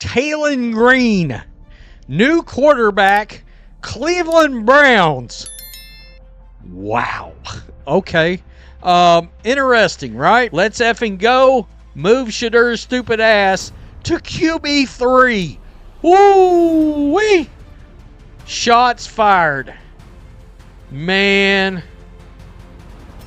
Taylen Green, new quarterback, Cleveland Browns. Wow. Okay. Interesting, right? Let's effing go. Move Shedeur's stupid ass to QB3. Woo-wee. Shots fired. Man.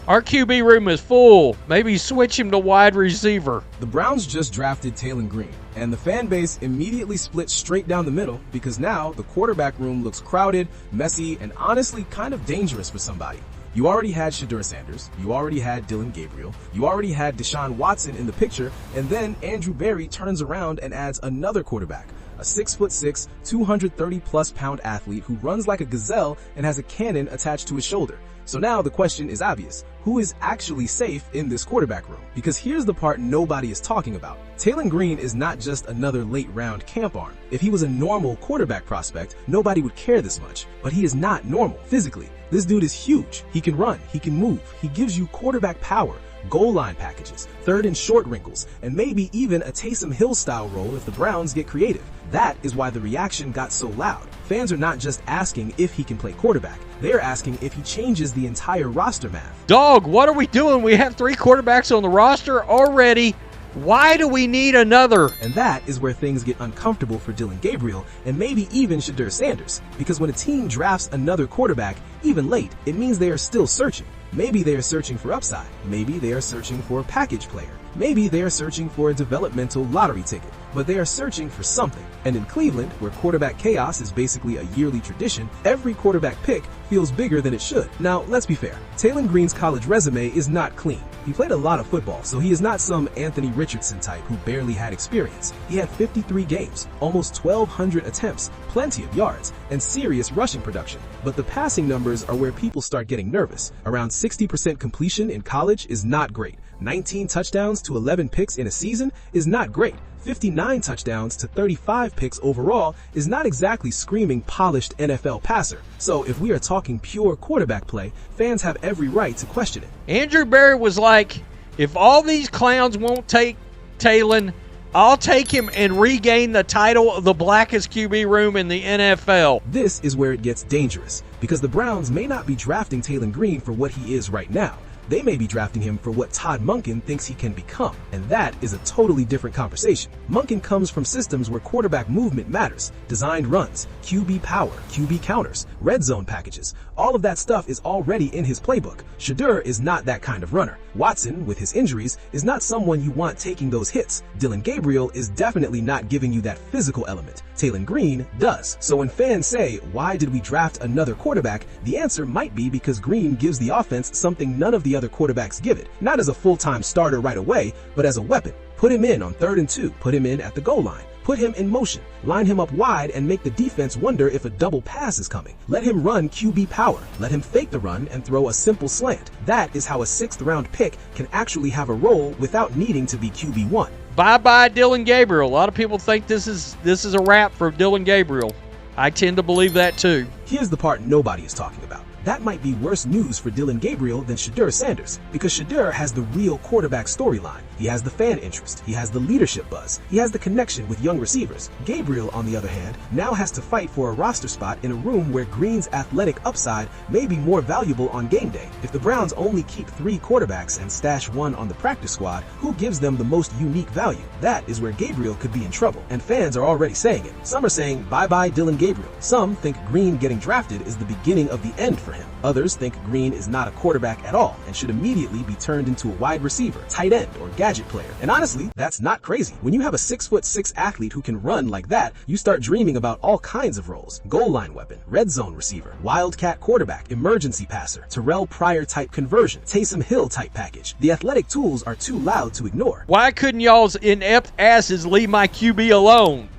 Our QB room is full. Maybe switch him to wide receiver. The Browns just drafted Taylen Green, and the fan base immediately split straight down the middle because now the quarterback room looks crowded, messy, and honestly kind of dangerous for somebody. You already had Shedeur Sanders, you already had Dillon Gabriel, you already had Deshaun Watson in the picture, and then Andrew Berry turns around and adds another quarterback, a 6'6", 230-plus pound athlete who runs like a gazelle and has a cannon attached to his shoulder. So now the question is obvious. Who is actually safe in this quarterback room? Because here's the part nobody is talking about. Taylen Green is not just another late-round camp arm. If he was a normal quarterback prospect, nobody would care this much. But he is not normal physically. This dude is huge. He can run. He can move. He gives you quarterback power, goal line packages, third and short wrinkles, and maybe even a Taysom Hill-style role if the Browns get creative. That is why the reaction got so loud. Fans are not just asking if he can play quarterback. They're asking if he changes the entire roster math. Dog, what are we doing? We have 3 quarterbacks on the roster already. Why do we need another? And that is where things get uncomfortable for Dillon Gabriel and maybe even Shedeur Sanders. Because when a team drafts another quarterback, even late, it means they are still searching. Maybe they are searching for upside. Maybe they are searching for a package player. Maybe they are searching for a developmental lottery ticket. But they are searching for something. And in Cleveland, where quarterback chaos is basically a yearly tradition, every quarterback pick feels bigger than it should. Now, let's be fair. Taylen Green's college resume is not clean. He played a lot of football, so he is not some Anthony Richardson type who barely had experience. He had 53 games, almost 1,200 attempts, plenty of yards, and serious rushing production. But the passing numbers are where people start getting nervous. Around 60% completion in college is not great. 19 touchdowns to 11 picks in a season is not great. 59 touchdowns to 35 picks overall is not exactly screaming polished NFL passer. So if we are talking pure quarterback play, fans have every right to question it. Andrew Berry was like, if all these clowns won't take Taylen, I'll take him and regain the title of the blackest QB room in the NFL. This is where it gets dangerous, because the Browns may not be drafting Taylen Green for what he is right now. They may be drafting him for what Todd Monken thinks he can become, and that is a totally different conversation. Monken comes from systems where quarterback movement matters, designed runs, QB power, QB counters, red zone packages. All of that stuff is already in his playbook. Shedeur is not that kind of runner. Watson, with his injuries, is not someone you want taking those hits. Dillon Gabriel is definitely not giving you that physical element. Taylen Green does. So when fans say, why did we draft another quarterback? The answer might be because Green gives the offense something none of the other quarterbacks give it. Not as a full-time starter right away, but as a weapon. Put him in on 3rd and 2. Put him in at the goal line. Put him in motion. Line him up wide and make the defense wonder if a double pass is coming. Let him run QB power. Let him fake the run and throw a simple slant. That is how a 6th-round pick can actually have a role without needing to be QB1. Bye-bye Dillon Gabriel. A lot of people think this is a wrap for Dillon Gabriel. I tend to believe that too. Here's the part nobody is talking about. That might be worse news for Dillon Gabriel than Shedeur Sanders, because Shedeur has the real quarterback storyline. He has the fan interest. He has the leadership buzz. He has the connection with young receivers. Gabriel, on the other hand, now has to fight for a roster spot in a room where Green's athletic upside may be more valuable on game day. If the Browns only keep 3 quarterbacks and stash 1 on the practice squad, who gives them the most unique value? That is where Gabriel could be in trouble, and fans are already saying it. Some are saying bye-bye Dillon Gabriel. Some think Green getting drafted is the beginning of the end for him. Others think Green is not a quarterback at all and should immediately be turned into a wide receiver, tight end, or gadget player. And honestly, that's not crazy. When you have a 6'6" athlete who can run like that, you start dreaming about all kinds of roles. Goal line weapon, red zone receiver, wildcat quarterback, emergency passer, Terrell Pryor type conversion, Taysom Hill type package. The athletic tools are too loud to ignore. Why couldn't y'all's inept asses leave my QB alone?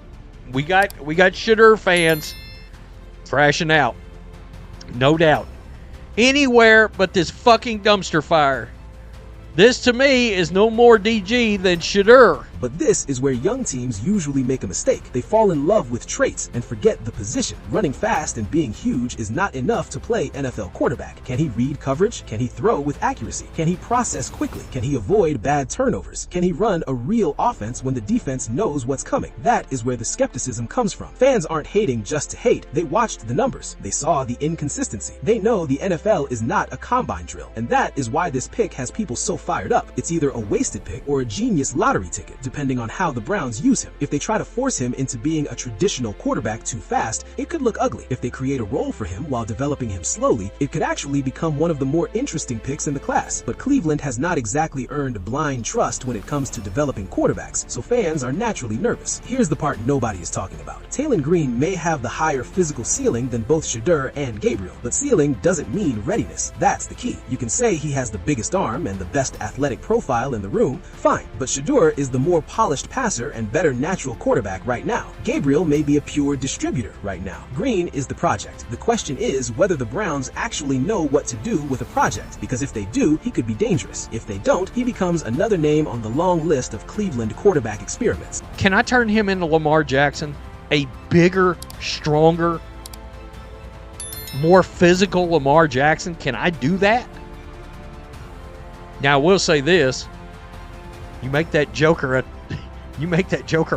We got Shedeur fans crashing out. No doubt. Anywhere but this fucking dumpster fire. This to me is no more DG than Shedeur. But this is where young teams usually make a mistake. They fall in love with traits and forget the position. Running fast and being huge is not enough to play NFL quarterback. Can he read coverage? Can he throw with accuracy? Can he process quickly? Can he avoid bad turnovers? Can he run a real offense when the defense knows what's coming? That is where the skepticism comes from. Fans aren't hating just to hate. They watched the numbers. They saw the inconsistency. They know the NFL is not a combine drill. And that is why this pick has people so fired up. It's either a wasted pick or a genius lottery ticket, depending on how the Browns use him. If they try to force him into being a traditional quarterback too fast, it could look ugly. If they create a role for him while developing him slowly, it could actually become one of the more interesting picks in the class. But Cleveland has not exactly earned blind trust when it comes to developing quarterbacks, so fans are naturally nervous. Here's the part nobody is talking about. Taylen Green may have the higher physical ceiling than both Shedeur and Gabriel, but ceiling doesn't mean readiness. That's the key. You can say he has the biggest arm and the best athletic profile in the room, fine, but Shedeur is the more polished passer and better natural quarterback right now. Gabriel may be a pure distributor right now. Green is the project. The question is whether the Browns actually know what to do with a project, because if they do, he could be dangerous. If they don't, he becomes another name on the long list of Cleveland quarterback experiments. Can I turn him into Lamar Jackson? A bigger, stronger, more physical Lamar Jackson? Can I do that? Now, I will say this. You make that Joker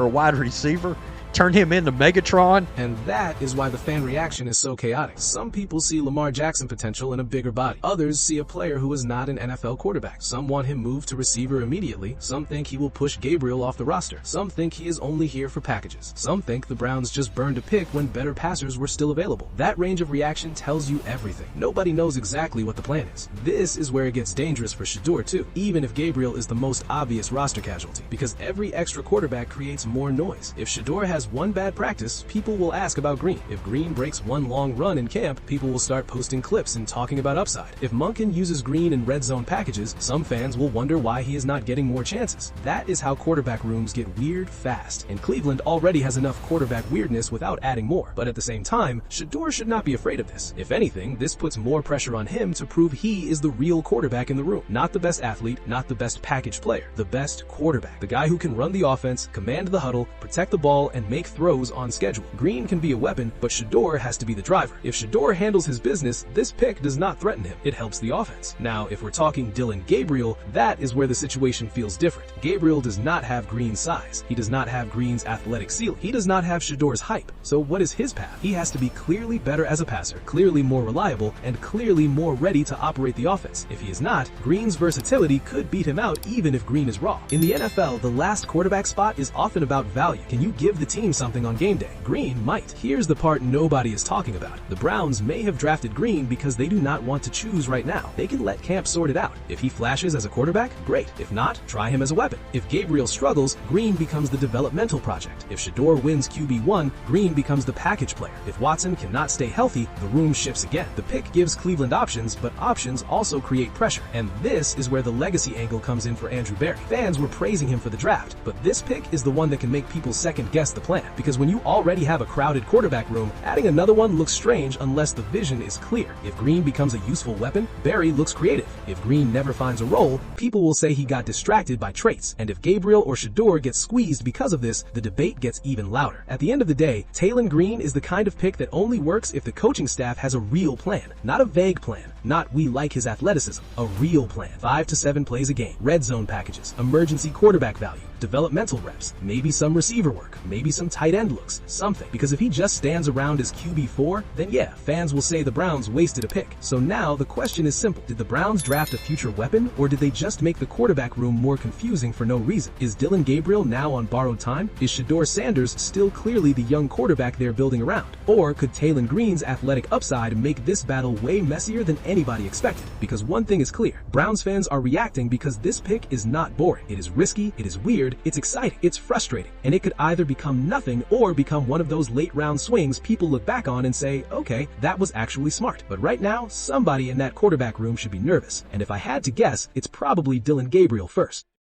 a wide receiver, turn him into Megatron. And that is why the fan reaction is so chaotic. Some people see Lamar Jackson potential in a bigger body. Others see a player who is not an NFL quarterback. Some want him moved to receiver immediately. Some think he will push Gabriel off the roster. Some think he is only here for packages. Some think the Browns just burned a pick when better passers were still available. That range of reaction tells you everything. Nobody knows exactly what the plan is. This is where it gets dangerous for Shedeur too, even if Gabriel is the most obvious roster casualty, because every extra quarterback creates more noise. If Shedeur has one bad practice, people will ask about Green. If Green breaks one long run in camp, people will start posting clips and talking about upside. If Monken uses Green in red zone packages, some fans will wonder why he is not getting more chances. That is how quarterback rooms get weird fast, and Cleveland already has enough quarterback weirdness without adding more. But at the same time, Shedeur should not be afraid of this. If anything, this puts more pressure on him to prove he is the real quarterback in the room. Not the best athlete, not the best package player, the best quarterback. The guy who can run the offense, command the huddle, protect the ball, and make throws on schedule. Green can be a weapon, but Shedeur has to be the driver. If Shedeur handles his business, this pick does not threaten him. It helps the offense. Now, if we're talking Dillon Gabriel, that is where the situation feels different. Gabriel does not have Green's size. He does not have Green's athletic ceiling. He does not have Shedeur's hype. So what is his path? He has to be clearly better as a passer, clearly more reliable, and clearly more ready to operate the offense. If he is not, Green's versatility could beat him out even if Green is raw. In the NFL, the last quarterback spot is often about value. Can you give the team something on game day? Green might. Here's the part nobody is talking about. The Browns may have drafted Green because they do not want to choose right now. They can let camp sort it out. If he flashes as a quarterback, great. If not, try him as a weapon. If Gabriel struggles, Green becomes the developmental project. If Shedeur wins QB1, Green becomes the package player. If Watson cannot stay healthy, the room shifts again. The pick gives Cleveland options, but options also create pressure. And this is where the legacy angle comes in for Andrew Berry. Fans were praising him for the draft, but this pick is the one that can make people second guess the plan. Because when you already have a crowded quarterback room, adding another one looks strange unless the vision is clear. If Green becomes a useful weapon, Berry looks creative. If Green never finds a role, people will say he got distracted by traits. And if Gabriel or Shedeur gets squeezed because of this, the debate gets even louder. At the end of the day, Taylen Green is the kind of pick that only works if the coaching staff has a real plan, not a vague plan. Not we like his athleticism, a real plan. 5 to 7 plays a game, red zone packages, emergency quarterback value, developmental reps, maybe some receiver work, maybe some tight end looks, something. Because if he just stands around as QB4, then yeah, fans will say the Browns wasted a pick. So now the question is simple. Did the Browns draft a future weapon, or did they just make the quarterback room more confusing for no reason? Is Dillon Gabriel now on borrowed time? Is Shedeur Sanders still clearly the young quarterback they're building around? Or could Taylen Green's athletic upside make this battle way messier than anybody expected? Because one thing is clear, Browns fans are reacting because this pick is not boring. It is risky, it is weird, it's exciting, it's frustrating, and it could either become nothing or become one of those late round swings people look back on and say, okay, that was actually smart. But right now, somebody in that quarterback room should be nervous. And if I had to guess, it's probably Dillon Gabriel first.